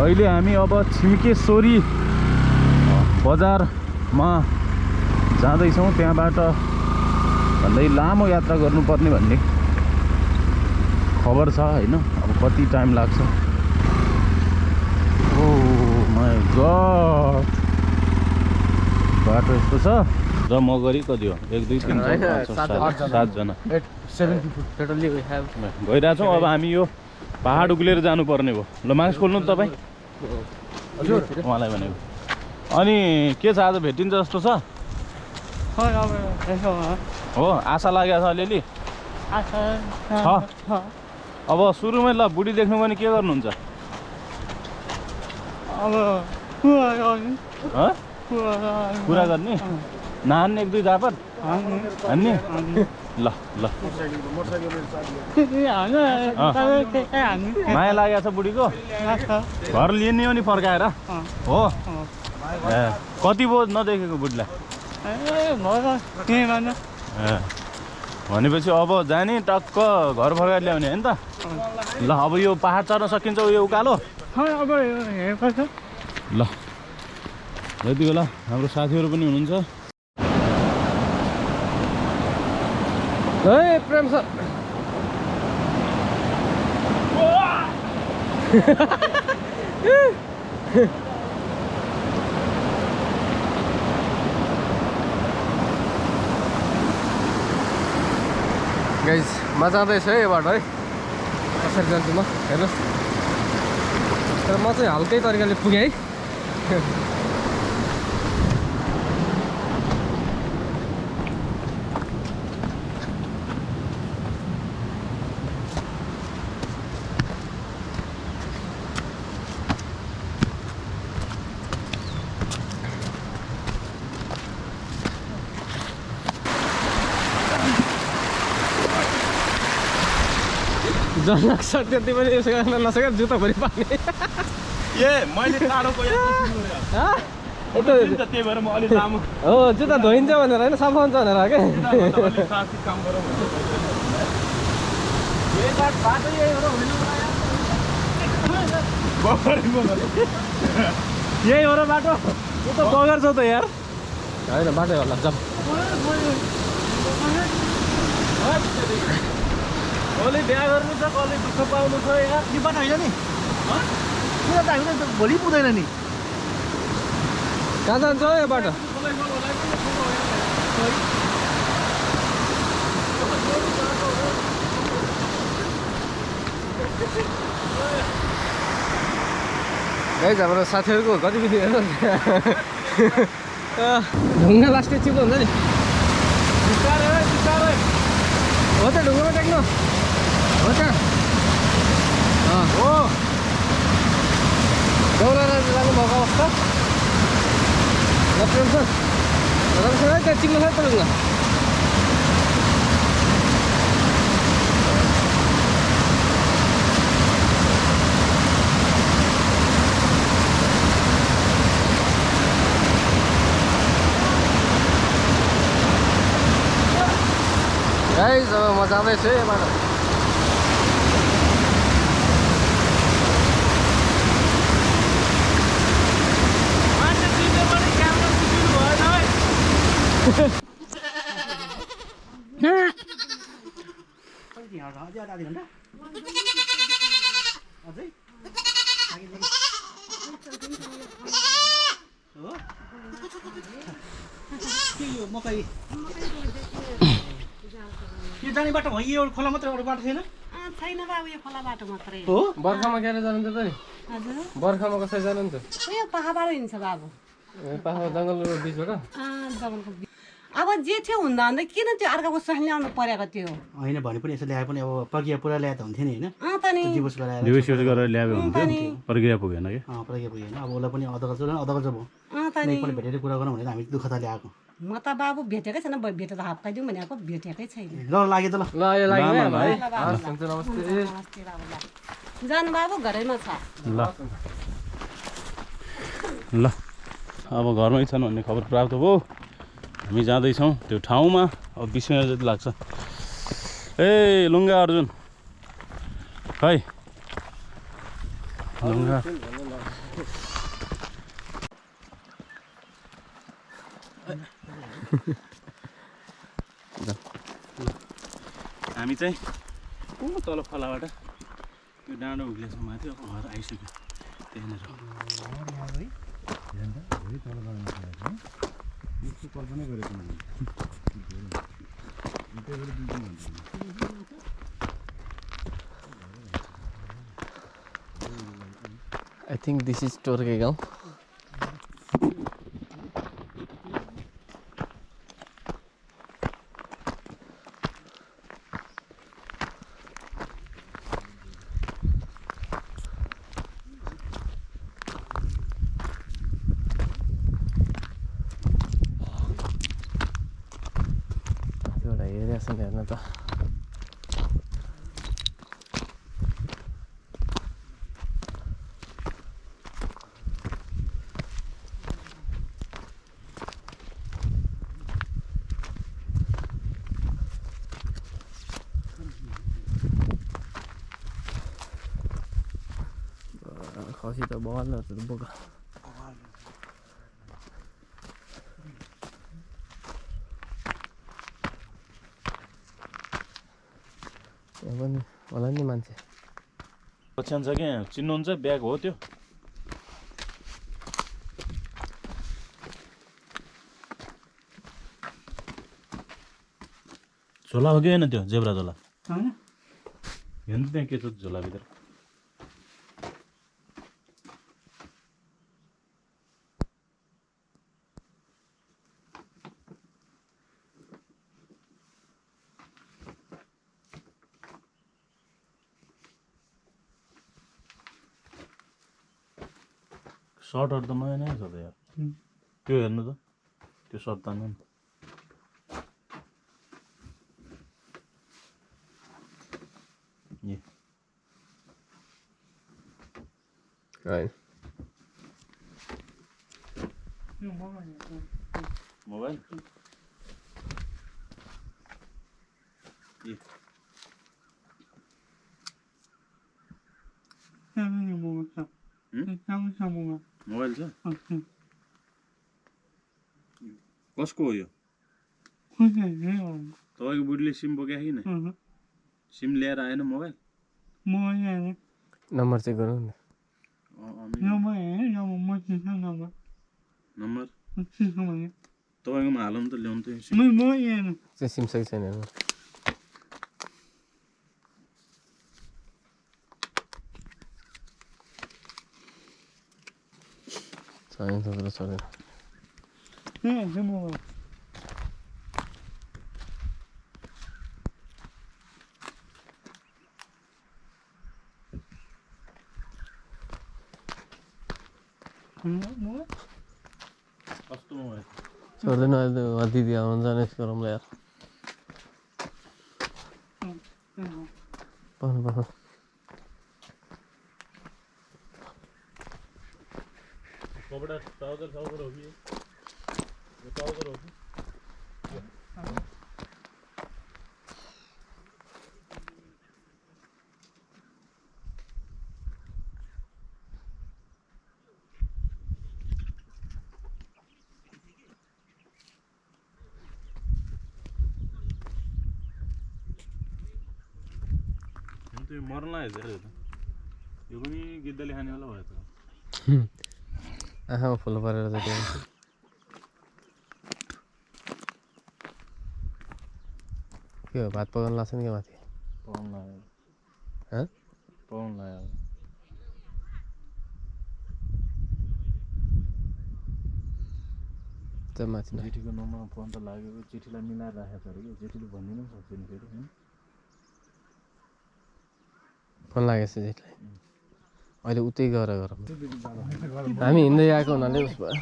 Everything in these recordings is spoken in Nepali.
अहिले हामी अब छिम्केश्वरी बजारमा जाँदैछौँ। त्यहाँबाट भन्दै लामो यात्रा गर्नुपर्ने भन्ने खबर छ हैन। अब कति टाइम लाग्छ। ओ माय गॉड, बाटो यस्तो छ। र म गरी कति हो 1 2 3 4 5 6 7 जना 7 people totally we have गइरा छौँ। अब हामी यो पहाड उक्लेर जानु पर्ने भयो। ल मास्क खोल्नु त तपाईँ हजुर उहाँलाई भनेको। अनि के छ आज भेटिन्छ जस्तो छ? हो आशा लागेको छ अलिअलि छ। अब सुरुमै ल बुढी देख्नु भने के गर्नुहुन्छ? अब कुरा गर्ने नान्ने 1 2 जापत हान्ने। ल ल माया लागेको छ बुढीको। घर लिने हो नि फर्काएर हो। कति भयो नदेखेको बुढीलाई? भनेपछि अब जाने टक्क घर फर्काएर ल्याउने होइन त? ल अब यो पहाड चढ्न सकिन्छ यो उकालो? ल यति बेला हाम्रो साथीहरू पनि हुनुहुन्छ। प्रेम सर गाइज म जाँदैछु है यो बाटो है। कसरी जान्छु म हेर्नुहोस्। तर म चाहिँ हल्कै तरिकाले पुगेँ है। जनक्स त्यति पनि यसो गर्न नसकेर जुत्ता भरि पार्ने। मैले टाढोको त्यही भएर म अलि लामो हो जुत्ता धोइन्छ भनेर होइन सफा हुन्छ भनेर क्या। यही हो र बाटो? यो त बगर छ त यार। होइन बाटै होला जब कसले बिहा गर्नु छ, कसले दुःख पाउनु छ यार। यो बाटो होइन नि किन त हामी त भोलि पुग्दैन नि। कहाँ जान्छ यो बाटो? गाइज हाम्रो साथीहरूको गतिविधि हेर्नु ढुङ्गा लास्टै चिप्लो हुन्छ नि। हो त ढुङ्गामा टेक्नु हो त हो दौडेर जानुभएको अवस्था प्रेम छ है। त्यहाँ चिप्लो छ त ढुङ्गा। गाइज अब म जाँदैछु है बाटो। मकै यो जाने बाटो हो? यो खोला मात्रै अरू बाटो छैन? छैन बाबु, यो खोला बाटो मात्रै हो। बर्खामा क्यारे जानुहुन्छ त नि? हजुर बर्खामा कसरी जानुहुन्छ? यो पहाडबाट हिँड्छ बाबु। पहाड जङ्गलको बिचबाट? जङ्गलको बिच। अब जे थियो हुँदा हुँदै किन त्यो अर्काको सही ल्याउनु परेको त्यो? होइन भने पनि यसो ल्याए पनि अब प्रक्रिया पुरा ल्याए त हुन्थ्यो नि होइन। त नि दिवस गराएर दिवस गरेर ल्याएको हुन्थ्यो। प्रक्रिया पुगेन कि? प्रक्रिया पुगेन। अब उसलाई पनि अदगज भयो। त नि एकपल्ट भेटेर कुरा गरौँ भनेर हामी दुःख त ल्याएको। म त बाबु भेटेकै छैन। भेटेर हप्काइदिउँ भनेको भेटेकै छैन। ल लाग्यो त ल। ल यो लागि है भाइ। नमस्ते बाबु। जानु बाबु घरैमा छ। ल अब घरमै छन् भन्ने खबर प्राप्त भयो। हामी जाँदैछौँ त्यो ठाउँमा। अब 20 मिनट जति लाग्छ। ए लुङ्गा अर्जुन खै लुङ्गा हामी चाहिँ तल खोलाबाट यो डाँडो उक्लेछ माथि अब घर आइसक्यो त्यहाँनिर कल्पना गरेको I think this is Torke गाउँ एउटा एरिया छ नि हेर्न त खसी त बगाल बोका यहाँ पनि होला नि मान्छे पछ्यान छ क्या चिन्नुहुन्छ ब्याग हो त्यो झोला हो कि होइन त्यो जेब्रा झोला हेर्नु त्यहाँ के छ झोलाभित्र सर्टहरू त नयाँ नयाँ छ त यार त्यो हेर्नु त त्यो सर्ट तान्नु नि ए होइन मोबाइल ए मोबाइल छ कसको हो यो तपाईँको बुढीले सिम बोक्यो कि न सिम लिएर आएन मोबाइल नम्बर चेक गरौँ न नम्बर तपाईँकोमा हालौँ त ल्याउनु त सिम त्यो सिम सही छैन हेर्नु छैन तपाईँको छैन कस्तो मोबाइल छोड्दैन अहिले त दिदी आउनु जाने गरौँला यार पाउनु पाउनु कपडा ट्राउजर हो कि यो ट्राउजर हो कि त्यो मर्न लाग्यो त यो पनि गिद्धले खानेवाला भयो त आँखामा फुल परेर त त्यो के हो भात पकाउनु लाग्छ नि क्या माथि पाउनु लाग्यो हँ पाउनु लाग्यो त्यो माथि न जेठीको नम्बरमा फोन त लागेको जेठीलाई मिलाएर राखेको छ अरे कि जेठीले भनिदिनु पनि सक्दैन फेरि फोन लागेको छ जेठीलाई अहिले उतै गएर गरौँ हामी हिँड्दै आएको हुनाले उस भयो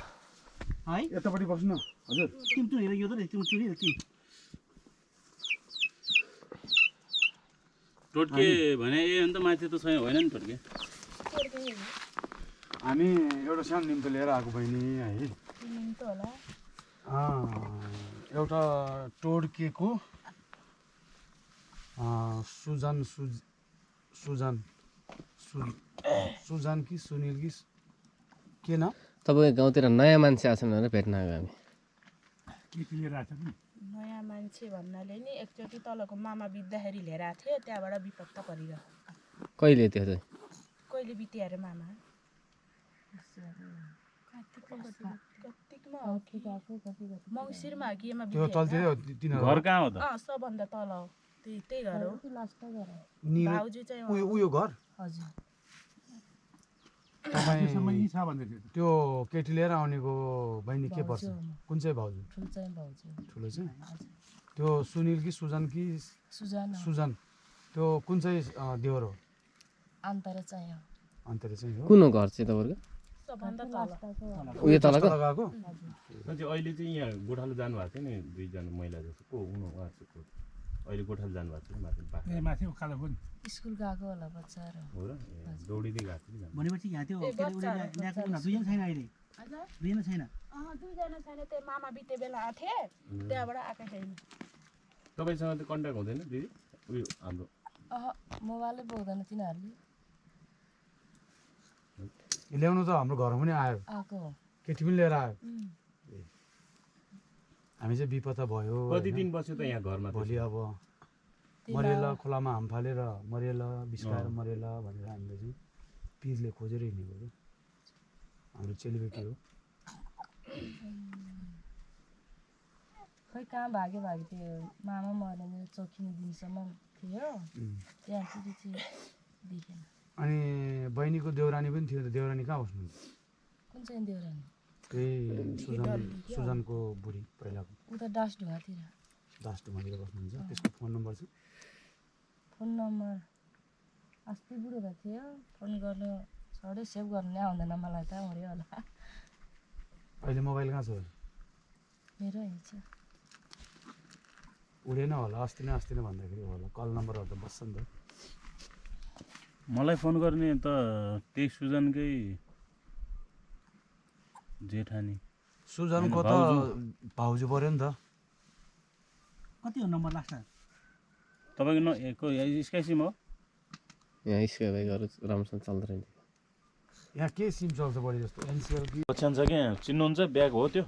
है यतापट्टि बस्नु हजुर तिम्रो हेर यो त तिम्रो के टोटके भने ए अन्त माथि त छैन होइन नि टोटके हामी एउटा सानो निम्तो लिएर आएको बहिनी है एउटा टोड्केको सुजान कि सुनिल कि के नाम तपाईँको गाउँतिर नयाँ मान्छे आछन् भनेर भेट्न आएको हामी केटी लिएर आएको छ नि नयाँ मान्छे भन्नाले नि एकचोटि तलको मामा बित्दाखेरि लिएर आएको थियो त्यहाँबाट विपत्ता परिगयो कहिले त्यो चाहिँ कहिले बित्यो अरे मामा कार्तिकमा हो कि मङ्सिरमा हो कि एमा त्यो तलतिर तिनीहरू घर कहाँ हो त सबभन्दा तल हो त्यही घर हो निलो भाउजू चाहिँ उयो घर हजुर त्यसमा यी छ भन्दै थियो त्यो केटी लिएर आउनेको बहिनी के पर्छ कुन चाहिँ भाउजू ठुलो चाहिँ भाउजू ठुलो चाहिँ त्यो सुनिल कि सुजन कि सुजाना सुजन त्यो कुन चाहिँ देवर हो अन्तर चाहिँ हो अन्तर चाहिँ हो कुन हो घर चाहिँ तपाईँको सबभन्दा तल उयो तलको लगाएको अहिले चाहिँ यहाँ गोठालो जानुभएको थियो नि दुईजना महिला जस्तो को हुनु उहाँ चाहिँ को अहिले गोठालो जानुभएको थियो माथि बाख्रा ए माथि उकालो पनि स्कुल गएको होला बच्चाहरू हो र दौडिँदै गएको थियो नि भनेपछि यहाँ त्यो के अरे उसले ल्याएको उनीहरू दुईजना छैन अहिले दुईजना छैन दुईजना छैन त्यो मामा बिते बेला आएको थिएँ त्यहाँबाट आएको छैन तपाईँसँग त कन्ट्याक्ट हुँदैन दिदी उयो हाम्रो मोबाइलै बोक्दैन तिनीहरूले ल्याउनु त हाम्रो घरमा पनि आयो आएको हो केटी पनि लिएर आयो हामी चाहिँ विपत्ता भयो कति दिन बस्यो त यहाँ घरमा भोलि अब मरेला खोलामा हाम फालेर मरेला बिस्काएर मरेला भनेर हामीले चाहिँ पिरले खोजेर हिँडेको क्या हाम्रो चेलीबेटी हो खै कहाँ भाग्यो त्यो मामा मर्ने चौकिने दिनसम्म थियो त्यहाँपछि चाहिँ देखेन अनि बहिनीको देउरानी पनि थियो त देउरानी कहाँ बस्नुहुन्छ कुन चाहिँ देउरानी त्यही सुजनको बुढी पहिलाको उता डाँसढुङ्गातिर दासढुङ्गातिर बस्नुहुन्छ त्यसको फोन नम्बर छ फोन नम्बर अस्ति बुढो थियो फोन गर्नु सधैँ सेभ गर्नु नै आउँदैन मलाई त मऱ्यो होला अहिले मोबाइल कहाँ छ मेरो हिँड्छ उडेन होला अस्ति नै भन्दाखेरि होला कल नम्बरहरू त बस्छ नि त मलाई फोन गर्ने त त्यही सुजनकै जेठानी सुजनको त भाउजू पऱ्यो नि त कति हो नम्बर लास्ट तपाईँको स्काई सिम हो यहाँ स्क्वायर भाइहरू राम्रोसँग चल्दो रहेछ यहाँ के सिम चल्छ बढी जस्तो एनसिएल कि पछ्यान छ क्या चिन्नुहुन्छ ब्याग हो त्यो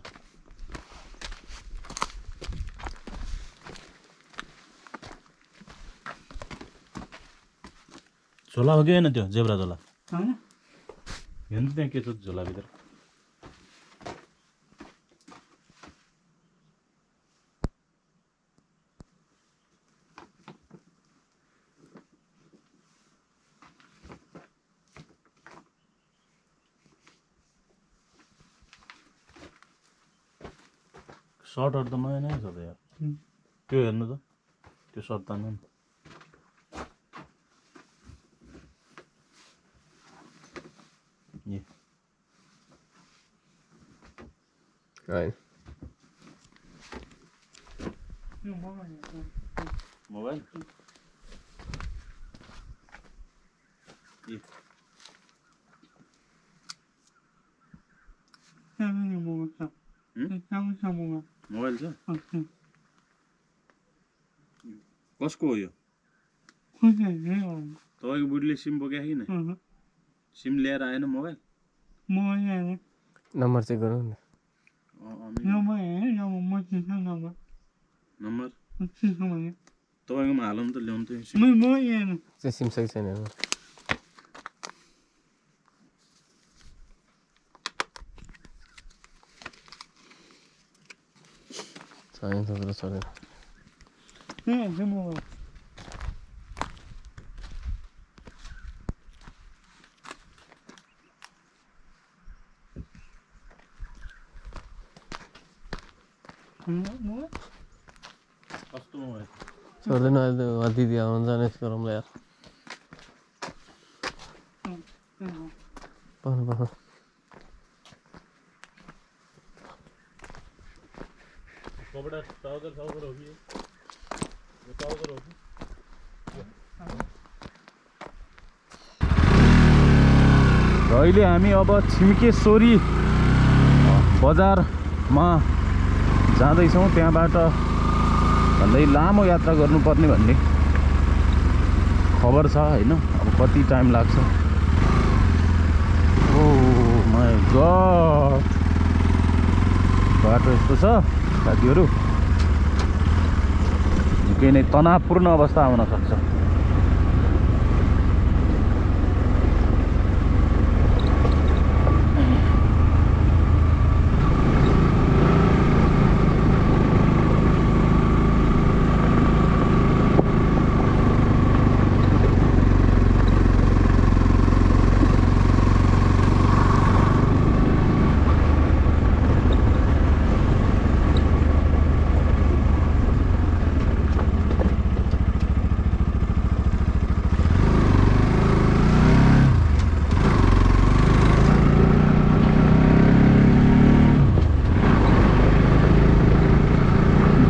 झोला हो कि होइन त्यो जेब्रा झोला हेर्नु त्यहाँ के छ झोलाभित्र सर्टहरू त नयाँ नयाँ छ त यार त्यो हेर्नु त त्यो सर्ट तान्नु नि होइन मोबाइल मोबाइल छ कसको हो यो तपाईँको बुढीले सिम बोक्यो कि नै सिम ल्याएर आएन मोबाइल नम्बर चेक गरौँ न नम्बर तपाईँकोमा हालौँ त ल्याउनु त सिम चाहिँ सिम सही छैन हेर्नु छैन तपाईँको छैन कस्तो मोबाइल छोड्दैन अहिले दिदी आउनु जाने गरौँला यार पाउनु पाउनु कपडा ट्राउजर हो कि यो ट्राउजर हो कि र अहिले हामी अब छिम्केश्वरी बजारमा जाँदैछौँ त्यहाँबाट भन्दै लामो यात्रा गर्नुपर्ने भन्ने खबर छ होइन अब कति टाइम लाग्छ ओ माय गॉड बाटो यस्तो छ साथीहरू, निकै नै तनावपूर्ण अवस्था आउन सक्छ।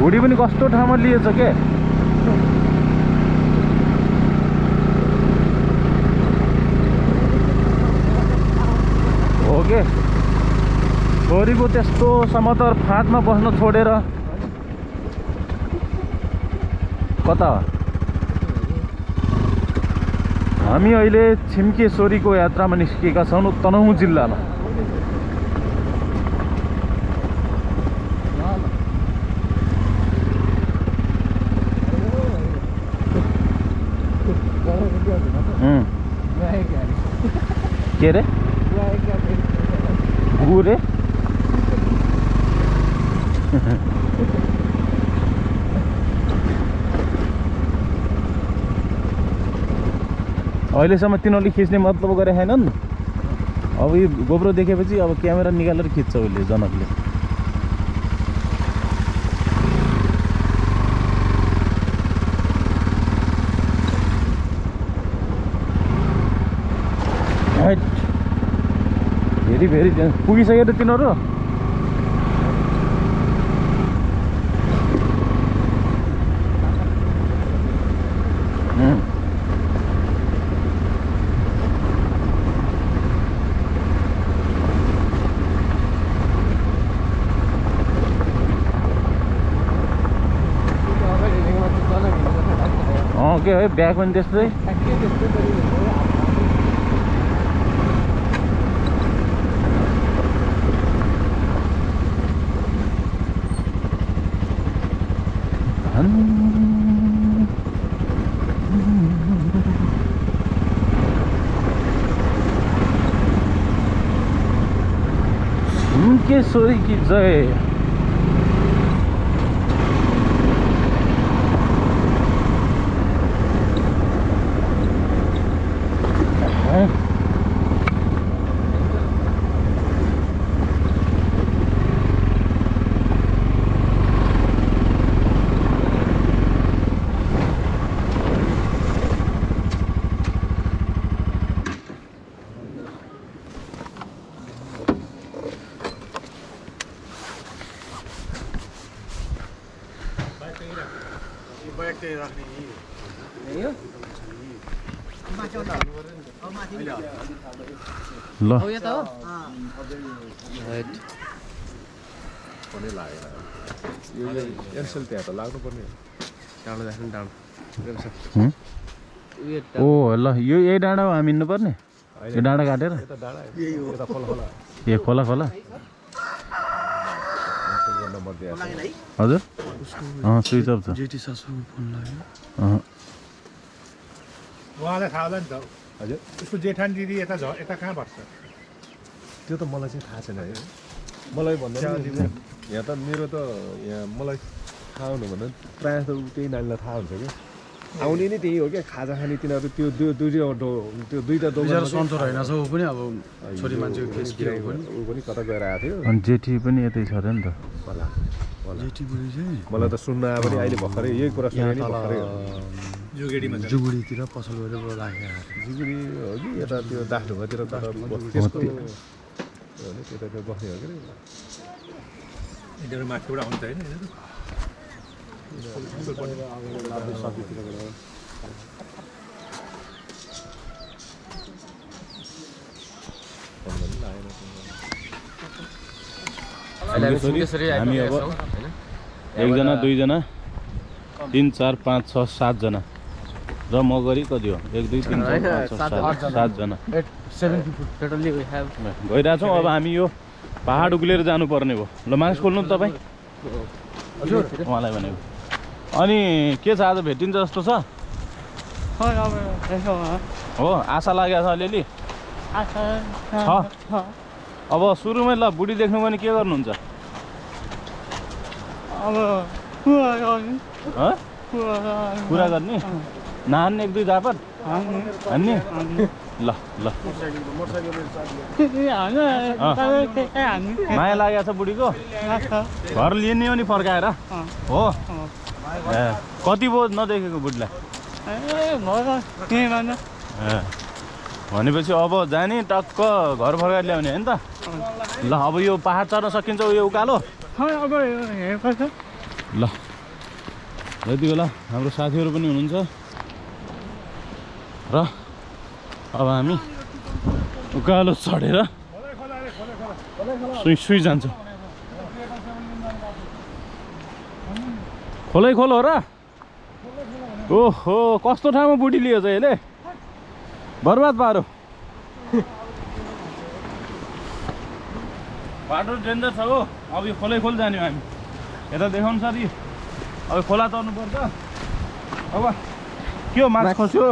घुडी पनि कस्तो ठाउँमा लिएछ के, हो के छोरीको त्यस्तो समतल फाँटमा बस्न छोडेर कता। हामी अहिले छिम्केश्वरीको यात्रामा निस्केका छौँ तनहुँ जिल्लामा। के अरे गुरे अहिलेसम्म तिनीहरूले खिच्ने मतलब गरे छैनन्। अब यो गोप्रो देखेपछि अब क्यामेरा निकालेर खिच्छ उसले, जनकले। भेरी भेरी पुगिसक्यो त तिनीहरू। के है ब्याग पनि त्यस्तै। छिम्केश्वरी की जय। ल ओ ल यो यही डाँडा हो हामी हिँड्नुपर्ने, यो डाँडा काटेर ए खोला खोला। हजुर स्विच अफ छ। उहाँलाई थाहा होला नि त। हजुर उसको जेठानी दिदी यता यता कहाँ बस्छ त्यो त मलाई चाहिँ थाहा छैन है। मलाई भन्दा यहाँ त मेरो त यहाँ मलाई थाहा हुनु भन्दा प्रायः त त्यही नानीलाई थाहा हुन्छ कि आउने नै त्यही हो क्या खाजा खाने तिनीहरू। त्यो दुईवटा दोकान सन्चो रहेन छ। ऊ पनि अब छोरी मान्छेको केस के हो पनि ऊ पनि कता गएर आएको थियो। अनि जेठी पनि यतै छ अरे नि त। जेठी बुढी चाहिँ मलाई त सुन्न आयो पनि अहिले भर्खरै यही कुरा सुने नि भर्खरै जुगुडीतिर पसल गरेर राखेको जुगुडी हो कि यता त्यो दासढुङ्गातिर त्यसको त्यता बस्ने हो कि यिनीहरू माथिबाट आउँछ होइन। हामी अब एकजना दुईजना 3 4 5 6 7 जना र म गरी कति हो 1 2 3 4 5 6 7 जना गइरहेछौँ। अब हामी यो पहाड उक्लिएर जानुपर्ने भयो ल मास्क खोल्नु तपाईँ उहाँलाई भनेको अनि के छ आज भेटिन्छ जस्तो छ हो आशा लागेको छ अलिअलि छ अब सुरुमै ल बुढी देख्नु भने के गर्नुहुन्छ कुरा गर्ने नहान्ने 1-2 झापट हान्ने ल ल माया लागेको छ बुढीको घर लिने हो नि फर्काएर हो ए कति भयो नदेखेको बुढीलाई भनेपछि अब जाने टक्क घर फर्काएर ल्याउने होइन त ल अब यो पहाड चढ्न सकिन्छ यो उकालो ल यति बेला हाम्रो साथीहरू पनि हुनुहुन्छ र अब हामी उकालो चढेर सुई जान्छौँ खोलै खोल हो र ओहो कस्तो ठाउँमा बुढी लियो चाहिँ यसले बर्बाद पारो बाटो डेन्जर छ हो अब यो खोलै खोल जाने हामी यता देखाउनु साथी अब खोला तर्नु पर्छ अब के हो माछा खस्यो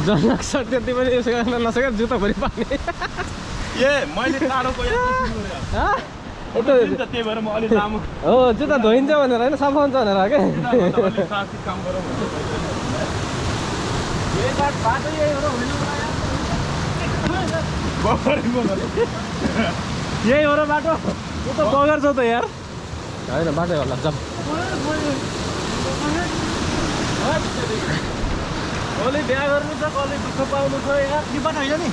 जनक्स त्यति पनि यसो गर्न नसके जुत्ता भरि पार्ने ए मैले टाढोको त्यही भएर म अलिक लामो हो जुत्ता धोइन्छ भनेर होइन सफा हुन्छ भनेर के काम गरौँ यही हो र बाटो त्यो त बगर छ त यार होइन बाटै होला जाऊ कसले बिहा गर्नु छ कसले दुःख पाउनु छ यार यो बाटो होइन नि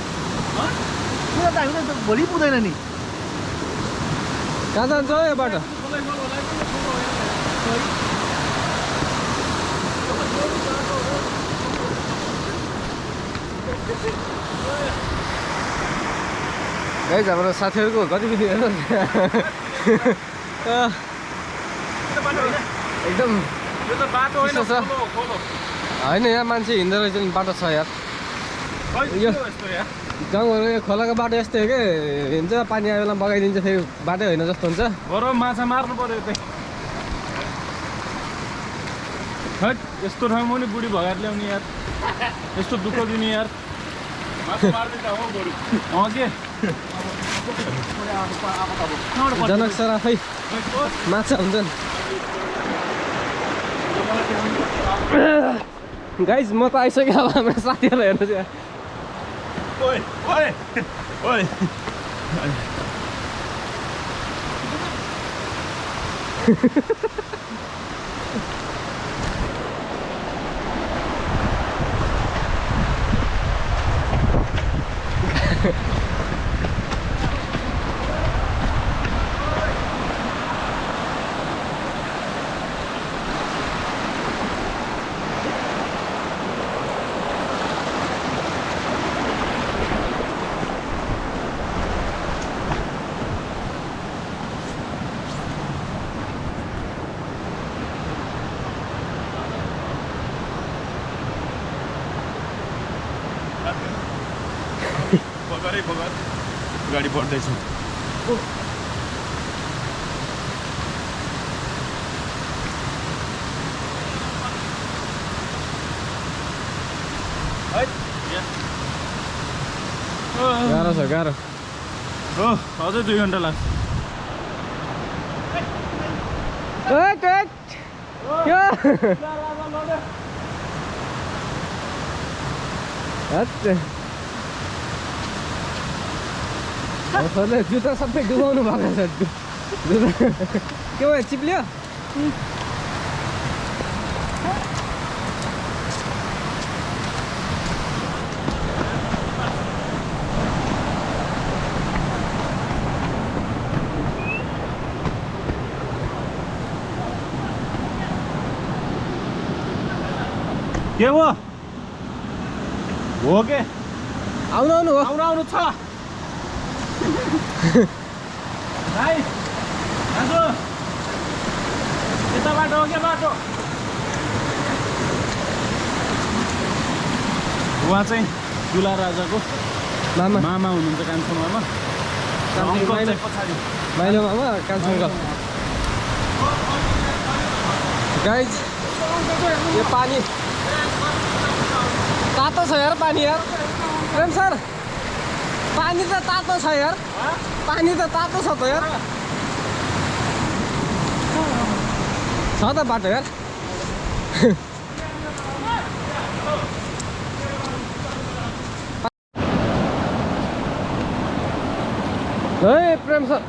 पुरा त हामी त भोलि पुग्दैन नि कहाँ जान्छ यो बाटो गाइस हाम्रो साथीहरूको गतिविधि हेर्नु एकदम यो त बाटो होइन चिसो छ। खोलो होइन यहाँ मान्छे हिँड्दो रहेछ नि बाटो छ यार यो यस्तो यार गाउँघरको यो खोलाको बाटो यस्तै हो कि हिँड्छ पानी आयो बेला बगाइदिन्छ फेरि बाटै होइन जस्तो हुन्छ बरु माछा मार्नु पर्यो त्यही हट यस्तो ठाउँमा नि बुढी भगाएर ल्याउने यार यस्तो दुःख दिने यार माछा मार्दिन्छ हो बरु के जनक सर आफै माछा हुन्छन् गाइस म त आइसकेँ अब हाम्रो साथीहरूलाई हेर्नु चाहिँ ओइ ओइ ओइ बगर गाडी बढ्दैछ गाह्रो छ गाह्रो हो अझै 2 घन्टा लाग्छ सरले जुत्ता सबै डुबाउनु भएको छ जुत्ता के भयो चिप्लियो के हो हो के आउनु आउनु हो आउनु आउनु छ भाइ दाजु यता बाटो हो के बाटो उहाँ चाहिँ चुला राजाको मामा मामा हुनुहुन्छ कान्छो मामा अङ्कल चाहिँ पछाडि माइलो मामा कान्छो गाइज यो पानी तातो छ यार पानी यार प्रेम सर पानी त तातो छ यार पानी त तातो छ त यार छ त बाटो यार ए प्रेम सर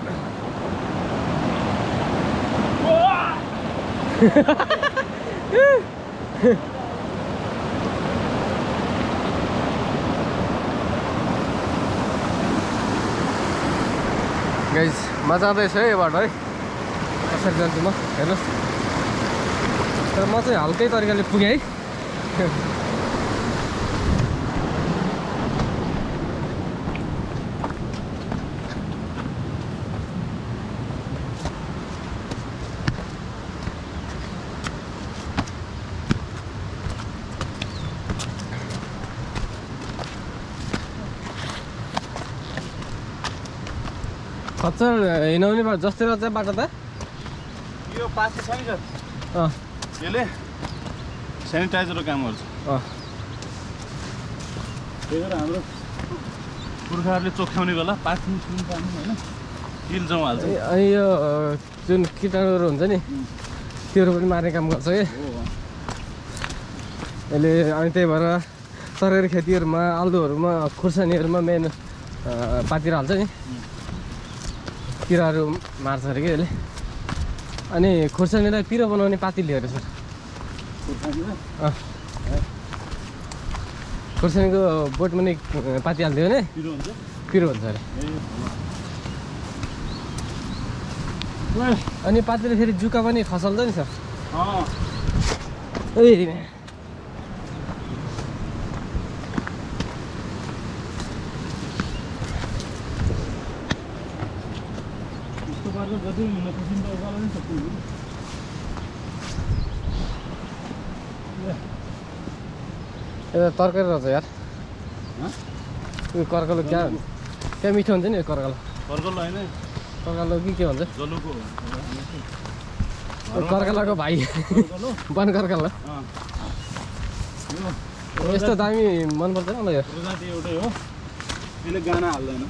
गाइज म जाँदैछु है यो बाटो है कसरी जान्छु म हेर्नुहोस् तर म चाहिँ हल्कै तरिकाले पुगेँ है खच्चर हिँडाउने बाटो जस्तै रहेछ बाटो त यो पासे छ नि सर अँ यसले सेनिटाइजरको काम गर्छ अँ त्यही भएर हाम्रो पुर्खाहरूले चोख्याउने बेला पानी पानी होइन किल्छौँ हाल्छ अनि यो जुन कीटाणुहरू हुन्छ नि त्योहरू पनि मार्ने काम गर्छ कि यसले अनि त्यही भएर तरकारी खेतीहरूमा आलुहरूमा खुर्सानीहरूमा मेन पातिर हाल्छ नि किराहरू मार्छ अरे कि यसले अनि खुर्सानीलाई पिरो बनाउने पाती लिएर सर खुर्सानीको बोटमा नि पाती हालिदियो भने पिरो हुन्छ अरे अनि पातीले फेरि जुका पनि खसाल्छ नि सर ए जति हुन सकिन्छ उकालो नै सक्छु यता तरकारी रहेछ यार उयो कर्कलो क्या मिठो हुन्छ नि यो कर्कलो कर्कलो होइन कर्कलो के भन्छ जलुको कर्कलाको भाइ वन कर्कलो यस्तो दामी मन पर्दैन होला यो प्रजाति एउटै हो यसले गाना हाल्दैन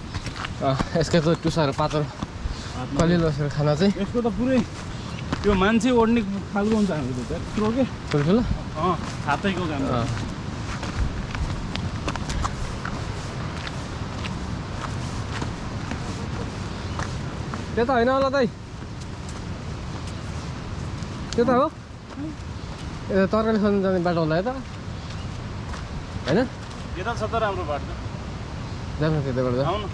यसको त टुसाहरू पातलो कलिलो खाना चाहिँ यसको त पुरै त्यो मान्छे ओड्ने खालको हुन्छ हाम्रो त यत्रो के ठुल्ठुलो छातैको काम त्यता होइन होला दाइ त्यता हो यता तरकारी खोज्नु जाने बाटो होला यता होइन यता छ त राम्रो बाटो जानु त्यताबाट जा आउनु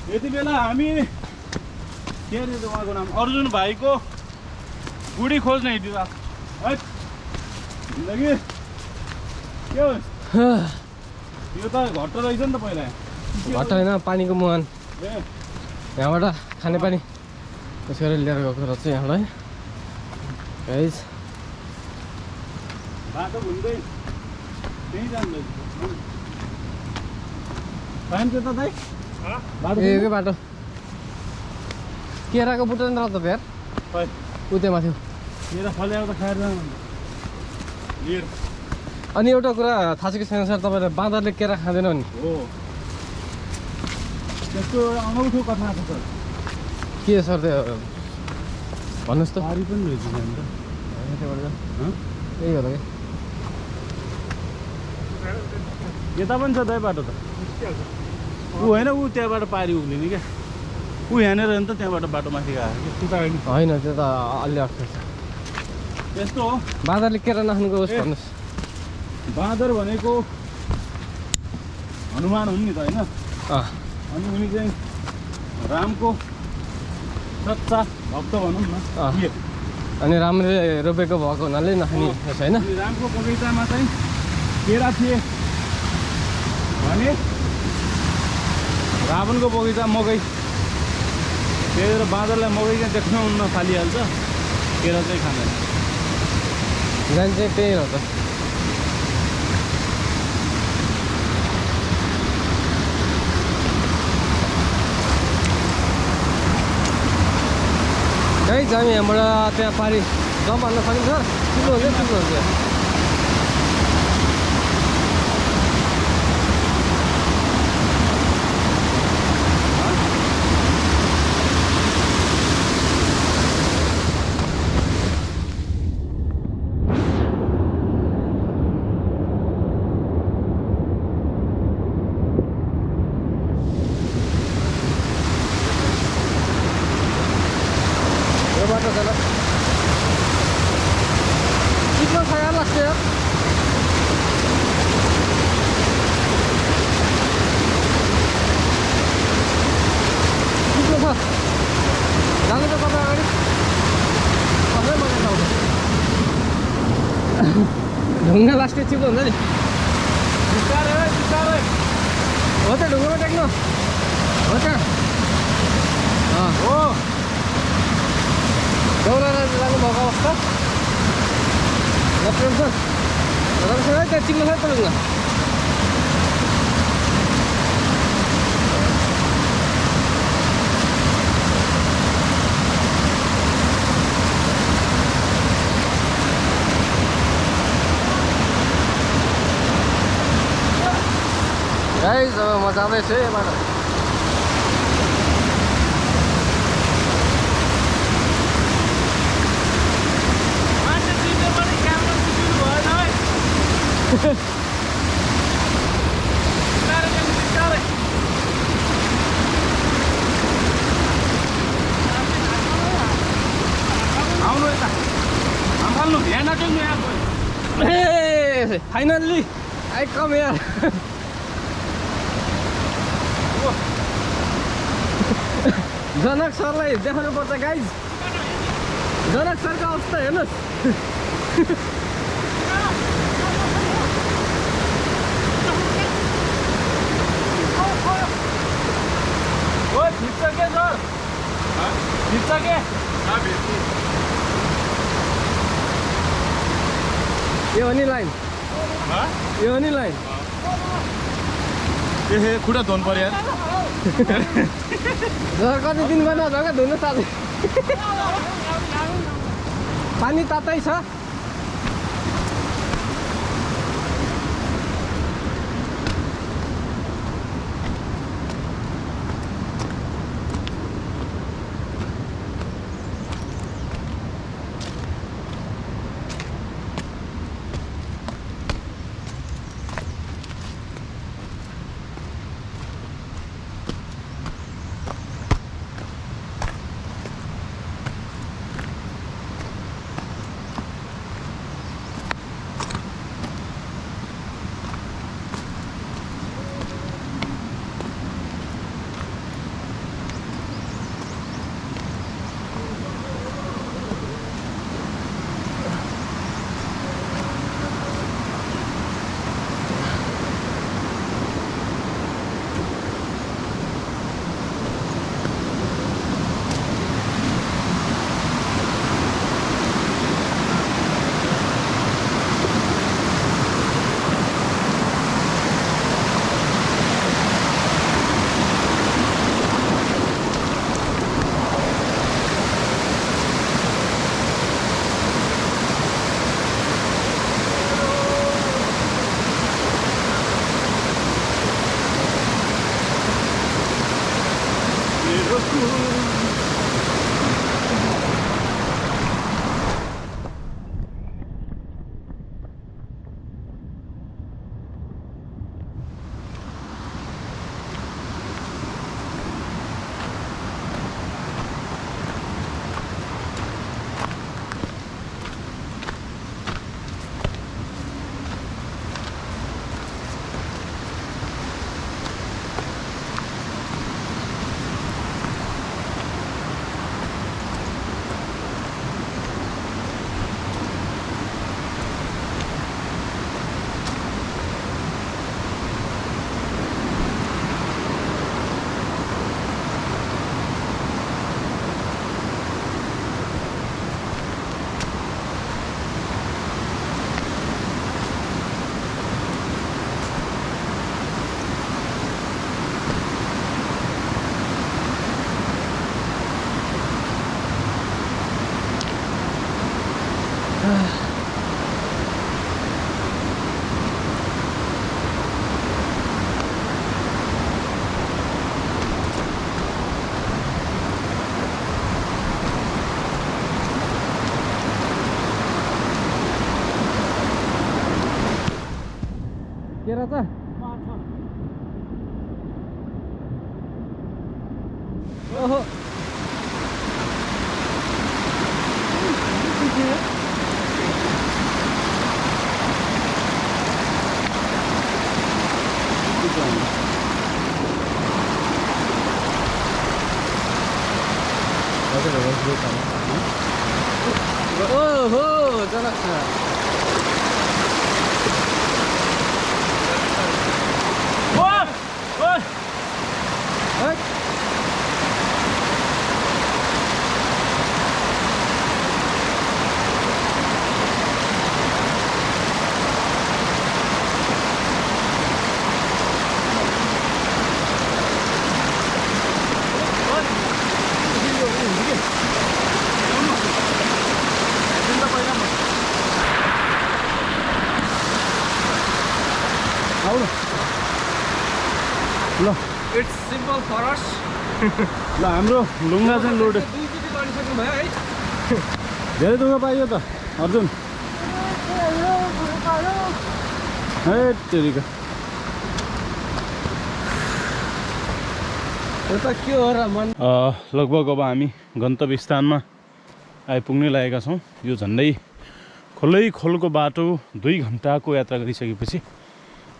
यति बेला हामी के अरे उहाँको नाम अर्जुन भाइको बुढी खोज्ने हिँडिदिँदा है जिन्दगी के हो यो त घट्टो रहेछ नि त पहिला घट्टा होइन पानीको मुहान ए यहाँबाट खाने पानी त्यसरी लिएर गएको रहेछ यहाँलाई गाइस बाटो घुम्दै त्यहीँ जाँदैछ पाइन्छ त दाइ बाटो ए बाटो केराको बुट्टा नि रहेछ त यार खै उतै माथि मेरो फल्याएको त खाएर जानु लिएर अनि एउटा कुरा थाहा छ कि छैन सर तपाईँले बाँदरले केरा खाँदैन नि हो त्यसको एउटा अनौठो कथा छ सर के सर त्यो भन्नुहोस् त पारी पनि रहेछ नि त यही हो त कि यता पनि छ दाइ बाटो त ऊ होइन ऊ त्यहाँबाट पारी उक्लिने क्या ऊ यहाँनिर नि त त्यहाँबाट बाटो माथि गएको कि होइन त्यो त अलि अप्ठ्यारो छ त्यस्तो हो बाँदरले केरा नखानुको होस् भन्नुहोस् बाँदर भनेको हनुमान हुन् नि त होइन अनि उनी चाहिँ रामको सच्चा भक्त भनौँ न के अनि राम्रले रोपेको भएको हुनाले नखाने छैन। अनि रामको बगैँचामा चाहिँ केरा थिए भने रावणको बगैँचा मकै, त्यही भएर बाँदरलाई मकै चाहिँ देख्नुहुन्न फालिहाल्छ, केरा चाहिँ खाँदैन। जान चाहिँ त्यही हो त। गाइस हामी यहाँबाट त्यहाँ पारि जम्प हान्न सकिन्छ? ठुलो हुन्छ ठुलो हुन्छ। बाटो चला चिप्लो छ यार लाग्छ यार। चिप्लो छ जानु त तपाईँ अगाडि सबै मजा आउँछ। ढुङ्गा लास्टै चिप्लो हुन्छ नि। बिस्तारै बिस्तारै हो त ढुङ्गामा टेक्नु हो त। हो दौरा जानुभएको अवस्था लप्रेम छ त्यहाँ चिप्लो छ त ढुङ्गा। गाइस अब म जाँदैछु यहाँबाट। आउनु यता हाल्नु यहाँ नटेक्नु यहाँ Hey, finally I come here. जनक सरलाई देखाउनु पर्छ गाइज। जनक सरको अवस्था हेर्नुहोस्। ओ खिच्छ के सर खिच्छ के यो हो नि लाइन, यो हो नि लाइन। ए खुट्टा धुनु पर्यो यार। जर कति दिन भयो नधोका धुनु साथै। पानी तातै छ। चाचा ओहो ओहो जनक ल इट्स सिम्पल फर अस ल हाम्रो लुङ्गा चाहिँ लोड दुईचोटि गरिसक्नु भयो है धेरै दुःख पाइयो त अर्जुन है तेरिका यो त के हो र मन लगभग अब हामी गन्तव्य स्थानमा आइपुग्नै लागेका छौँ यो झन्डै खोलको बाटो 2 घन्टाको यात्रा गरिसकेपछि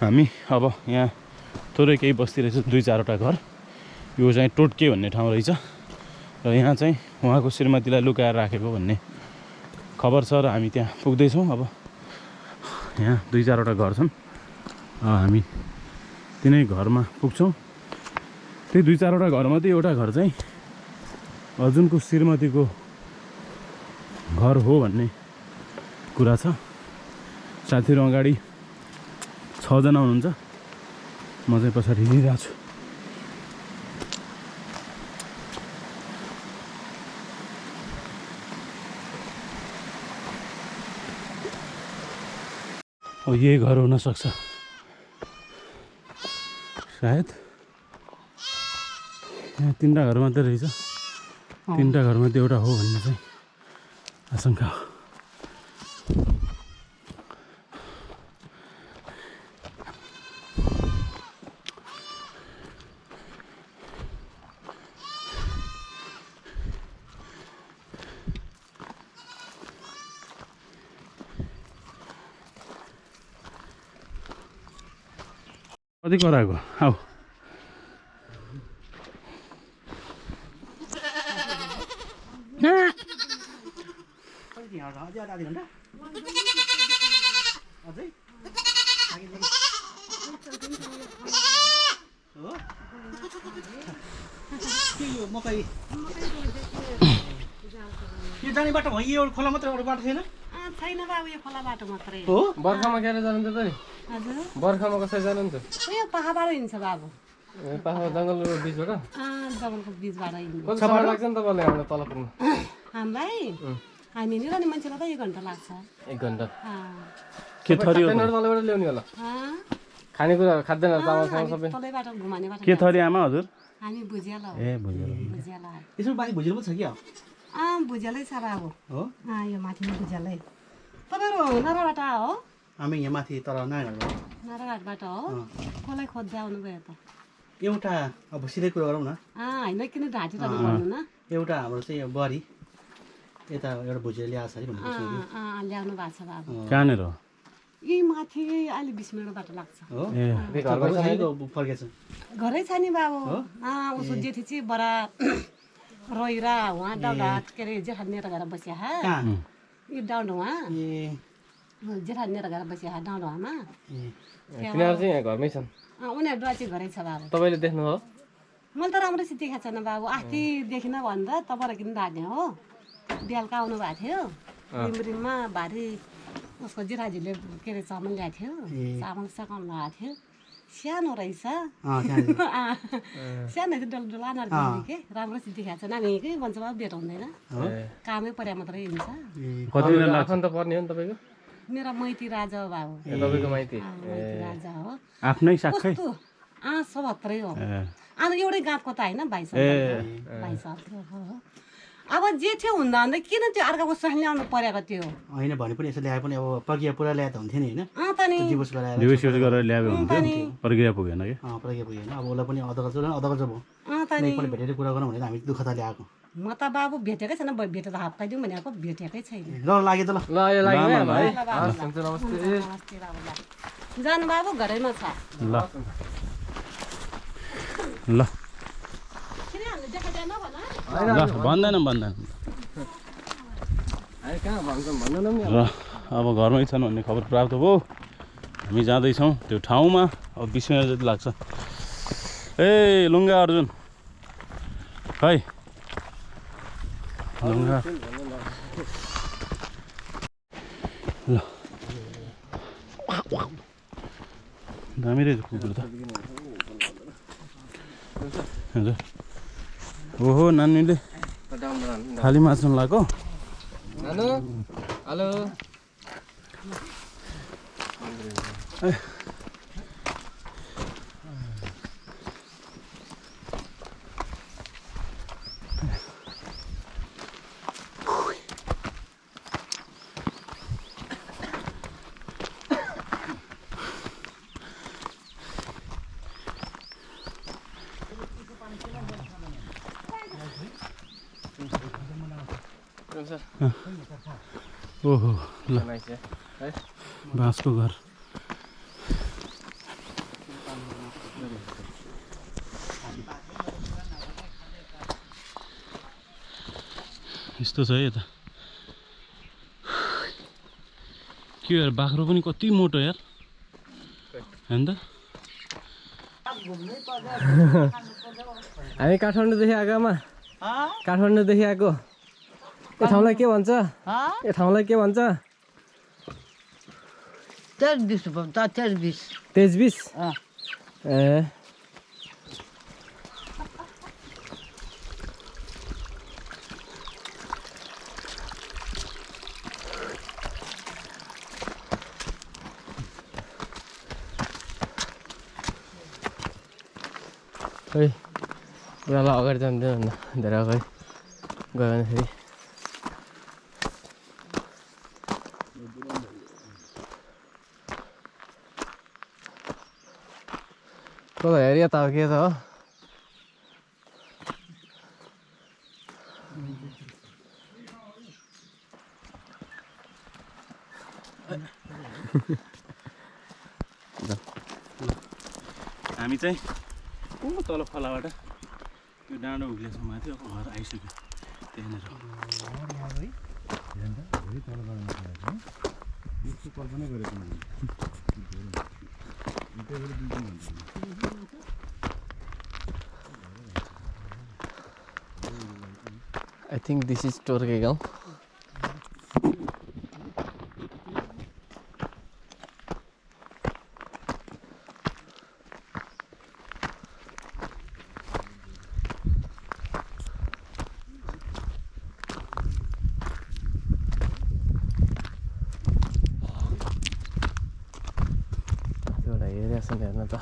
हामी अब यहाँ थोरै केही बस्ती रहेछ 2-4वटा घर यो चाहिँ टोटके भन्ने ठाउँ रहेछ र यहाँ चाहिँ उहाँको श्रीमतीलाई लुकाएर राखेको भन्ने खबर छ र हामी त्यहाँ पुग्दैछौँ अब यहाँ 2-4वटा घर छन् हामी तिनै घरमा पुग्छौँ त्यही 2-4वटा घरमध्ये एउटा घर चाहिँ अर्जुनको श्रीमतीको घर हो भन्ने कुरा छ साथीहरू अगाडि 6 जना हुनुहुन्छ म चाहिँ पछाडि हिँडिरहेको छु अब यही घर हुन सक्छ सायद यहाँ 3वटा घर मात्रै रहेछ 3वटा घरमध्ये एउटा हो भन्ने चाहिँ आशंका हो कति कराएको आऊ मकै यो जाने बाटो हो यो खोला मात्र अरू बाटो छैन छैन बाबु यो खोला बाटो मात्रै हो बर्खामा क्यारे जानुहुन्छ त नि हजुर बर्खामा कसरी जानुहुन्छ यो पाहाडबाट हिँड्छ बाबु पाहाड जङ्गलको बिचबाट जङ्गलको बिचबाट हिँड्नु कति समय लाग्छ नि तपाईँलाई हाम्रो तल पुग्नु हामीलाई हामी हिँडिरहने मान्छेलाई त 1 घन्टा लाग्छ 1 घन्टा के थरी हो खाद्यान्नहरू तलबाट ल्याउने होला खानेकुरा खाद्यान्न चामलसँग सबै तलैबाट घुमाने बाटो के थरी आमा हजुर हामी भुजियाला हो ए भुजेल भुजियाला यसमा बाँकी भुजेल पनि छ क्या भुजियालै छ बाबु हो यो माथि भुजियालै तपाईँहरू नाराबाट हो हामी यहाँ माथि तर नारायणबाट नाराघाटबाट हो कसलाई खोज्दै आउनुभयो त एउटा अब सिधै कुरा गरौँ न होइन किन ढाँटिरहनु भन्नु न एउटा हाम्रो चाहिँ यो बरी यता एउटा भुजेल ल्याएको छ अरे भनेको सुनेको ल्याउनु भएको छ बाबु कहाँनिर यही माथि अहिले 20 मिनट बाटो लाग्छ ए फर्केछ घरै छ नि बाबु उसको जेठी चाहिँ बडा रोइरा उहाँ डाउडा के अरे जेठानिएर गएर बसिया यो डाउन उहाँ जेठानिएर गएर बसिया डाउडामा तिनीहरू चाहिँ यहाँ घरमै छन् उनीहरू डुवा चाहिँ घरै छ बाबु तपाईँले देख्नु हो मैले त राम्रोसित देखाएको छैन बाबु अस्ति देखिन भन्दा तपाईँलाई किन राख्ने हो बेलुका आउनु भएको थियो रिमरिममा भारी उसको जेठाजीले के अरे चामल ल्याएको थियो चामल सकाउनु लगाएको थियो सानो रहेछ सानो डुला नर्किने के राम्रोसित देखाएको छैन हामी यहीँकै भन्छ बाबु भेट हुँदैन कामै पर्या मात्रै हुन्छ आफन्त पर्ने हो नि तपाईँको मेरो माइती राजा हो बाबु तपाईँको माइती माइती राजा हो आफ्नै साखै कस्तो सब हत्रै हो अन्त एउटै गाँतको त होइन भाइ सब हो अब जे थियो हुँदा हुँदै किन त्यो अर्काको सही ल्याउनु परेको त्यो होइन भने पनि यसो ल्याए पनि अब प्रक्रिया पुरा ल्याए त हुन्थ्यो नि होइन त नि डिभोर्स गराएर डिभोर्स गरेर ल्याएको हुन्थ्यो प्रक्रिया पुगेन कि प्रक्रिया पुगेन अब उसलाई पनि अदगज भयो त नि एकपल्ट भेटेर कुरा गरौँ भनेर हामी दुःख त ल्याएको म त बाबु भेटेकै छैन भेटेर हप्काइदिउँ भनेको भेटेकै छैन ल लाग्यो त ल ल यो लागि है भाइ ल बाबु, हस्, हुन्छ, नमस्ते नमस्ते बाबु ल जानु बाबु घरैमा छ ल ल किन हामीले देखाइदिएन भन ल भन्दैन हामी कहाँ भन्छौँ भन्नु न र अब घरमै छन् भन्ने खबर प्राप्त भयो हामी जाँदैछौँ त्यो ठाउँमा अब 20 मिनट जति लाग्छ ए लुङ्गा अर्जुन खै लुङ्गा ल दामी रहेछ कुकुर त हजुर ओहो नानीले खाली मास्नु लगाएको नानु हेलो ओहो ल नाइस है बाँसको घर यस्तो छ है यता के यार बाख्रो पनि कति मोटो यार होइन त हामी काठमाडौँदेखि आएकोमा काठमाडौँदेखि आएको यो ठाउँलाई के भन्छ यो ठाउँलाई के भन्छ तेजबिस ए खै पुरालाई अगाडि जाँदैन धेरै अगाडि गयो भने फेरि तल हेरि यता हो के त हो हामी चाहिँ तल खोलाबाट यो डाँडो उक्लेसम्म माथि अब घर आइसक्यो त्यहाँनिर I think this is Torge गाउँ एउटा एरिया छ हेर्न त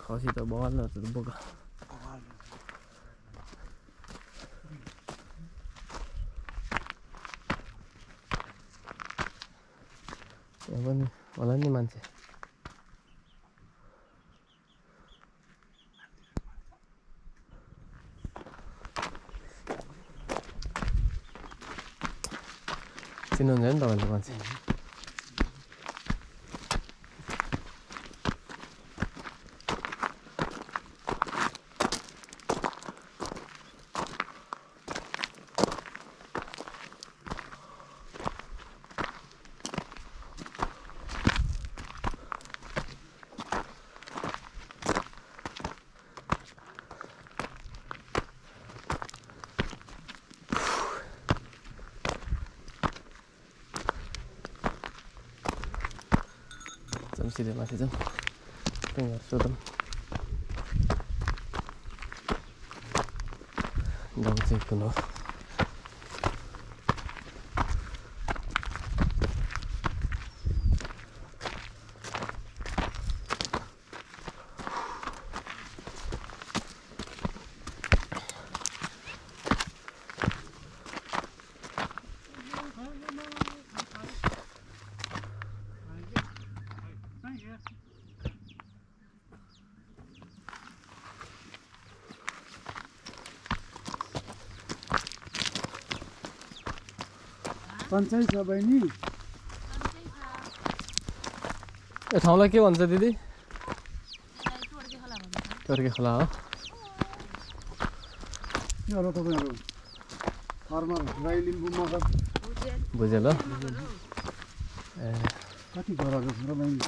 खसी त बवाल त बोका यहाँ पनि होला नि मान्छे चिन्नुहुन्छ नि तपाईँले मान्छे सिधै माथि जाउँ त्यहीँ सोधौँ गाउँ चाहिँ कुन हो पञ्चायत छ बहिनी यो ठाउँलाई के भन्छ दिदी टोर्के खोला हो के होला तपाईँहरू फार्मर राई लिम्बू मगर बुझेल कति घरहरू छ र बहिनी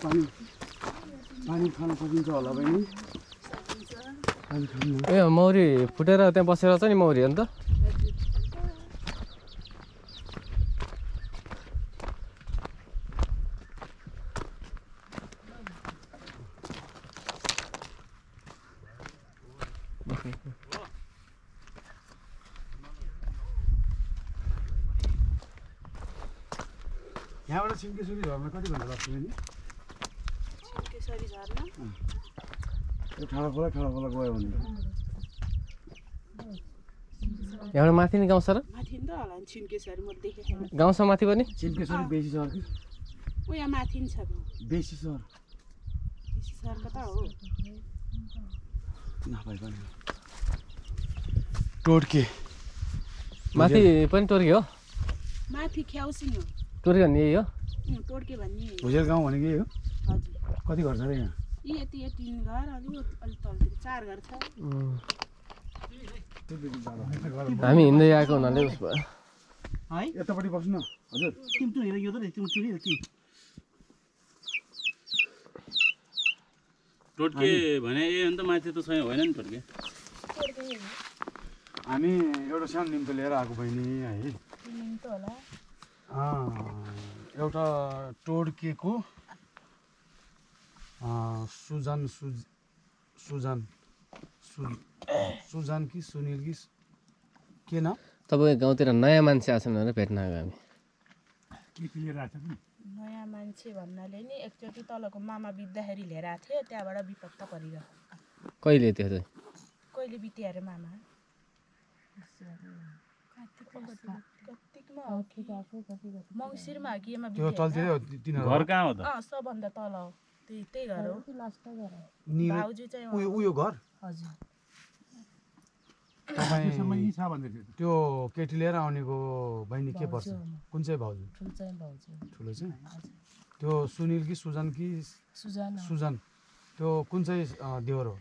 पानी खान सकिन्छ होला बहिनी पानी खानु ए मौरी फुटेर त्यहाँ बसेर छ नि मौरी अन्त यहाँबाट छिम्केश्वरी झर्न कति घन्टा लाग्छ बहिनी छिम्केश्वरी झर्ना यो ठाडा खोला गयो भने यहाँबाट माथि नि गाउँछ र माथि नि त होला नि छिम्केश्वरी म देखेँ गाउँछ माथि पनि छिम्केश्वरी बेसी सहर कि यहाँ माथि नि छ बेसी सहर बेसी सहर कता हो नभएको नि टोड्के माथि पनि टोर्के हो माथि ख्याउसिङ हो टोर्के भन्ने यही हो टोड्के भन्ने भुजेल गाउँ भनेको यही हो हजुर कति घर छ र यहाँ यी यति 3 घर अलि तलतिर 4 घर छ हामी हिँड्दै आएको हुनाले उस भयो है यतापट्टि बस्नु हजुर तिम्रो हेर यो त तिम्रो चुरी के टोड्के भने ए अन्त माथि त छैन होइन नि टोड्के हामी एउटा सानो निम्तो लिएर आएको बहिनी है निम्तो होला एउटा टोड्केको सुजन कि सुनिल कि के नाम तपाईँको गाउँतिर नयाँ मान्छे आछन् भनेर भेट्न आएको हामी के लिएर आएको छ नयाँ मान्छे भन्नाले नि एकचोटि तलको मामा बित्दाखेरि लिएर आएको थियो त्यहाँबाट विपत्ता परिगयो कहिले त्यो चाहिँ कहिले बित्यो अरे मामा कार्तिकमा हो कि मङ्सिरमा हो कि एमा त्यो तलतिर तिनीहरू घर कहाँ हो त सबभन्दा तल हो त्यही घर हो निलो भाउजू चाहिँ उयो घर हजुर तपाईँ त्यो केटी लिएर आउनेको बहिनी के पर्छ कुन चाहिँ भाउजू ठुलो चाहिँ भाउजू ठुलो चाहिँ त्यो सुनिल कि सुजन कि सुजान सुजन त्यो कुन चाहिँ देवर हो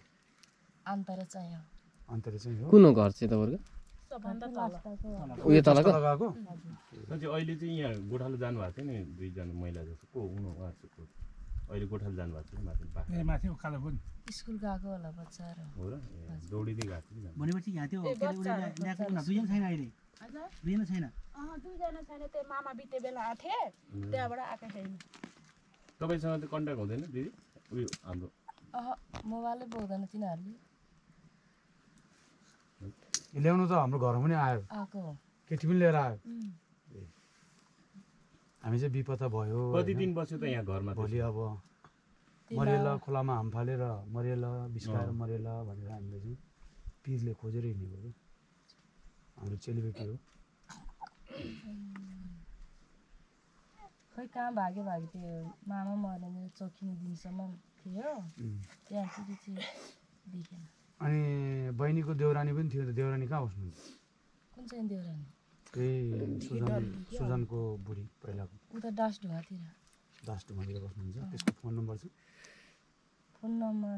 अन्तर चाहिँ हो अन्तर चाहिँ हो कुन हो घर चाहिँ तपाईँहरूको सबभन्दा तल उयो तलको लगाएको अहिले चाहिँ यहाँ गोठालो जानुभएको थियो नि दुईजना महिला जस्तो को हुनु उहाँ चाहिँ को अहिले गोठालो जानुभएको थियो माथि माथि उकालो पनि स्कुल गएको होला बच्चाहरू हो र दौडिँदै गएको थियो नि भनेपछि यहाँ त्यो ल्याएको दुईजना छैन अहिले दुईजना छैन दुईजना छैन त्यो मामा बिते बेला आएको थिएँ त्यहाँबाट आएको छैन तपाईँसँग त कन्ट्याक्ट हुँदैन दिदी उयो हाम्रो मोबाइलै पाउँदैन तिनीहरूले ल्याउनु त हाम्रो घरमा पनि आयो आएको हो केटी पनि लिएर आयो हामी चाहिँ विपत्ता भयो कति दिन बस्यो त यहाँ घरमा भोलि अब मरेला खोलामा हाम फालेर मरेला बिस्काएर मरेला भनेर हामीले चाहिँ पिरले खोजेर हिँडेको क्या हाम्रो चेलीबेटी हो खै कहाँ भाग्यो त्यो मामा मर्ने चौकिने दिनसम्म थियो त्यहाँपछि चाहिँ देखेन अनि बहिनीको देउरानी पनि थियो त देउरानी कहाँ बस्नुहुन्छ कुन चाहिँ देउरानी त्यही सुजनको बुढी पहिलाको उता डाँसढुवातिर दासडुमातिर बस्नुहुन्छ त्यसको फोन नम्बर छ फोन नम्बर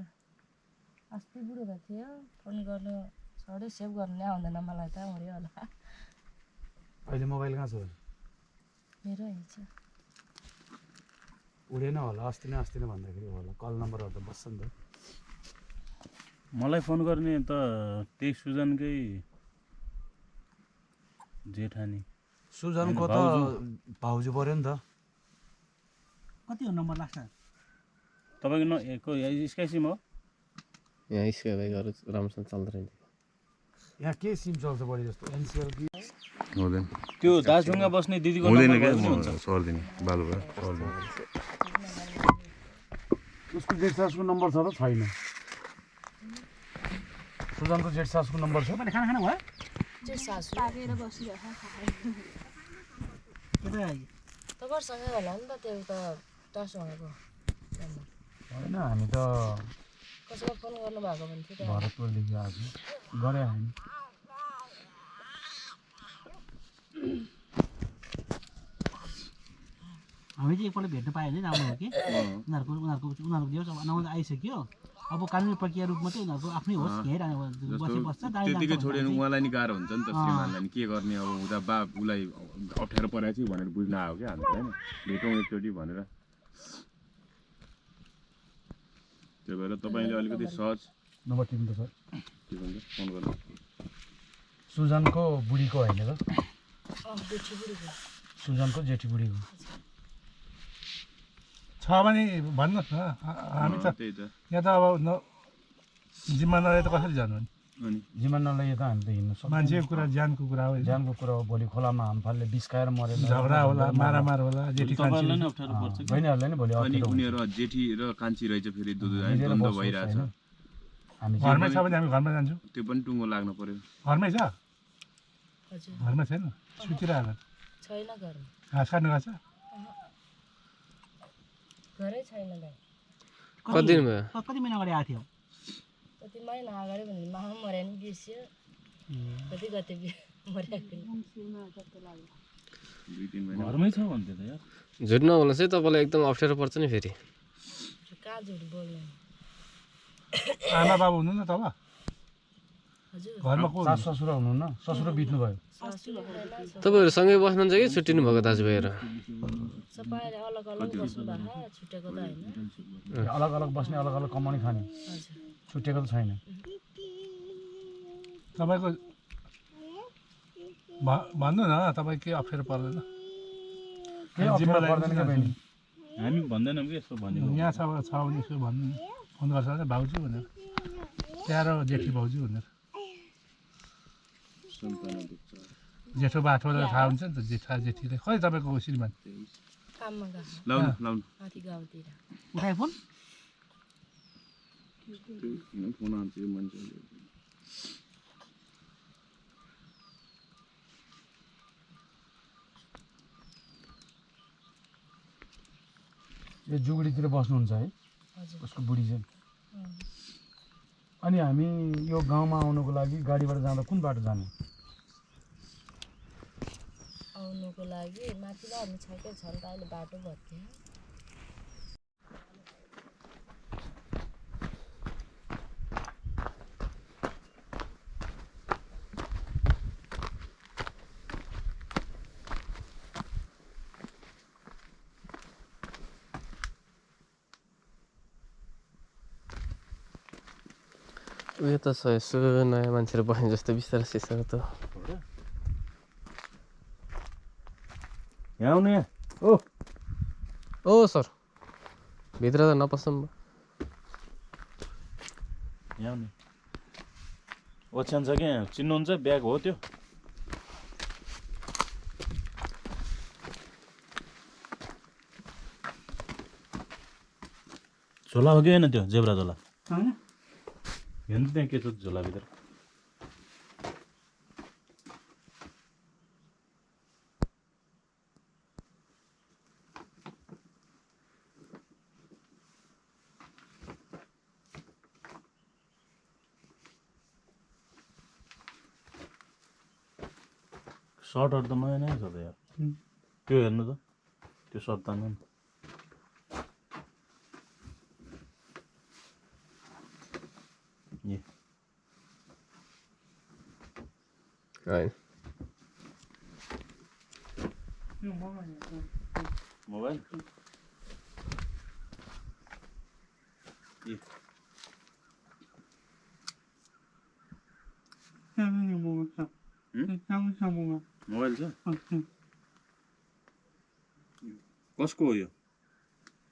अस्ति बुढो भएको थियो फोन गर्नु सधैँ सेभ गर्नु नै आउँदैन मलाई त मऱ्यो होला अहिले मोबाइल कहाँ छ मेरो हिँड्छ उडेन होला अस्ति नै भन्दाखेरि होला कल नम्बरहरू त बस्छ नि त मलाई फोन गर्ने त त्यही सुजनकै जेठानी सुजनको त भाउजू पऱ्यो नि त कति हो नम्बर लाग्छ तपाईँको स्काई सिम हो यहाँ स्काई भाइहरू राम्रोसँग चल्दो रहेछ यहाँ के सिम चल्छ बढी जस्तो एनसिएल कि हुँदैन त्यो दार्जिलिङमा बस्ने दिदीको हुँदैन नम्बर क्या भए पनि हुन्छ म सर्दिनँ बालु भयो सर्दिनँ उसको जेठ सासको नम्बर छ र छैन सुजनको जेठ सासको नम्बर छ खाना खाना भयो चाहिँ सासु के त तपाईँहरूसँगै होला नि त त्यो त टस भएको होइन हामी त कसैलाई फोन गर्नुभएको भने थियो त भरतपुरदेखि आएको गरे हामी हामी चाहिँ एकपल्ट भेट्न पायो भने राम्रो हो कि उनीहरूको जे होस् अब नआउँदा आइसक्यो अब कानुनी प्रक्रिया रूपमा चाहिँ उनीहरूको आफ्नै होस् बसी बस्छ त्यतिकै छोड्यो भने उहाँलाई नि गाह्रो हुन्छ नि त श्रीमानलाई नि के गर्ने अब उता बा उसलाई अप्ठ्यारो परेको छु भनेर बुझ्न आयो क्या हामी होइन भेटौँ एकचोटि भनेर त्यही भएर तपाईँले अलिकति सहज नम्बर टिप्नु त सर के भन्छ फोन गर्नु सुजनको बुढीको होइन र जेठी बुढीको सुजनको जेठी बुढीको छ भने भन्नुहोस् न हामी त त्यही त यहाँ त अब जिम्मा नरहे त कसरी जानु नि अनि जिम्मा नलगे त हामी त हिँड्नु सक्छौँ मान्छेको कुरा ज्यानको कुरा हो ज्यानको कुरा हो भोलि खोलामा हामफालले बिस्काएर मरेर झगडा होला मारामार होला जेठी कान्छी तपाईँहरूलाई नि अप्ठ्यारो पर्छ कि बहिनीहरूलाई नि भोलि अनि अप्ठ्यारो हुन्छ। उनीहरू जेठी र कान्छी रहेछ फेरि मिलेर द्वन्द बस्नुहोस् भइरहेछ होइन? हामी घरमै छ भने हामी घरमा जान्छौँ त्यो पनि टुङ्गो लाग्नु पर्यो घरमै छ हजुर घरमा छैन सुतिरहेको छैन घरमा घाँस काट्नु गएको छ घरै छैन दाइ कति दिन भयो कति महिना अगाडि आएको थियो कति महिना अगाडि भने मामा मर्या नि बिर्सियो कति कति मर्याएको दुई तिन महिना घरमै छ भन्थ्यो त यार झुट नबोल्नु चाहिँ तपाईँलाई एकदम अप्ठ्यारो पर्छ नि फेरि कहाँ झुट बोल्नु आमा बाबु हुनु न तल हजुर घरमा को सास ससुरा हुनुहुन्न ससुरा बित्नु भयो सासू छैन तपाईँहरू सँगै बस्नुहुन्छ कि छुट्टिनु भएको दाजुभाइहरू सबैले अलग अलग बस्नु भएको छुट्टेको त होइन अलग अलग बस्ने अलग अलग कमाउने खाने हजुर छुट्टेको त छैन तपाईँको भन्नु न तपाईँ के अप्ठ्यारो पर्दैन केही अप्ठ्यारो पर्दैन क्या बहिनी हामी भन्दैनौँ कि यस्तो भनेको यहाँ छ भने यसो भन्नु नि फोन गर्छ भने भाउजू भनेर प्यारो जेठी भाउजू भनेर सन्तान दुख्छ जेठो बाठोलाई थाहा हुन्छ नि त जेठा जेठीले खै तपाईँको श्रीमान काममा गएको लाउनु लाउनु माथि गाउँतिर उठाए फोन त्यो फोन हान्छ यो मान्छेले यो जुगुडीतिर बस्नुहुन्छ है हजुर उसको बुढी चाहिँ अनि हामी यो गाउँमा आउनुको लागि गाडीबाट जाँदा कुन बाटो जाने आउनुको लागि माथिबाट हामी छकै छ नि त अहिले बाटो भत्कियो उयो त छ यसो नयाँ मान्छेहरू बस्ने जस्तो बिस्तारै सिस्तारै त यहाँ आउनु यहाँ ओ सर भित्र त नपस्नु यहाँ आउनु ओछ्यान छ क्या यहाँ चिन्नुहुन्छ ब्याग हो त्यो झोला हो कि होइन त्यो जेब्रा झोला होइन हेर्नु त्यहाँ के छ झोलाभित्र सर्टहरू त नयाँ नयाँ छ त यार त्यो हेर्नु त त्यो सर्ट तान्नु नि ए होइन मोबाइल ए मोबाइल छ कसको हो यो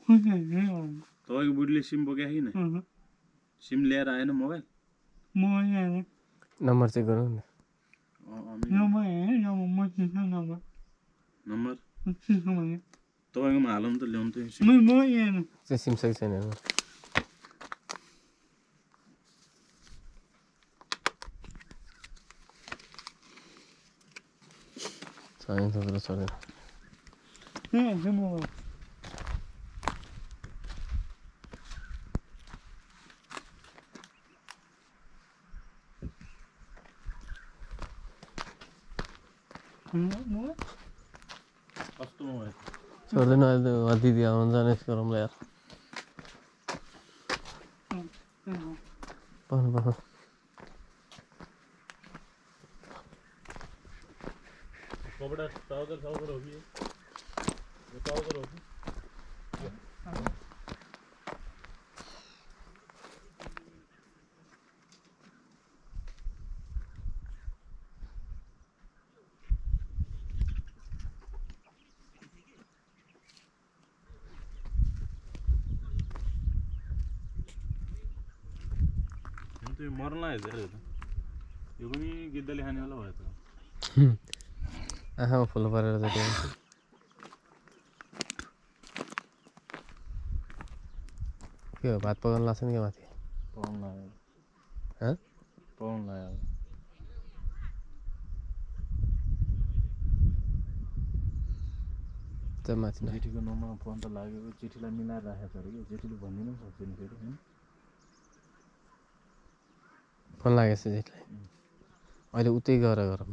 तपाईँको बुढीले सिम बोकेको किन सिम लिएर आएन मोबाइल नम्बर चेक गरौँ न नम्बर तपाईँकोमा हालौँ त ल्याउनु त एकछिन। चाहिँ सिम सही छैन हेर्नु। छैन तपाईँको छैन। कस्तो मोबाइल छोड्दैन अहिले त दिदी आउनु जाने गरौँला यार। पाउनु कपडा ट्राउजर हो कि यो ट्राउजर हो कि त्यो मर्न लाग्यो अरे त यो पनि गिद्धले खाने होला भयो त आँखामा फुल परेर जान्छ। के हो भात पकाउनु लाग्छ नि क्या माथि? पाउनु लाग्यो हँ पाउनु लाग्यो त्यो माथि न जेठीको नम्बरमा फोन त लाग्यो जेठीलाई मिलाएर राखेको छ अरे कि जेठीले भनिदिनु पनि सक्छ नि फेरि फोन लागेको छ जेठीलाई अहिले उतै गएर गरौँ।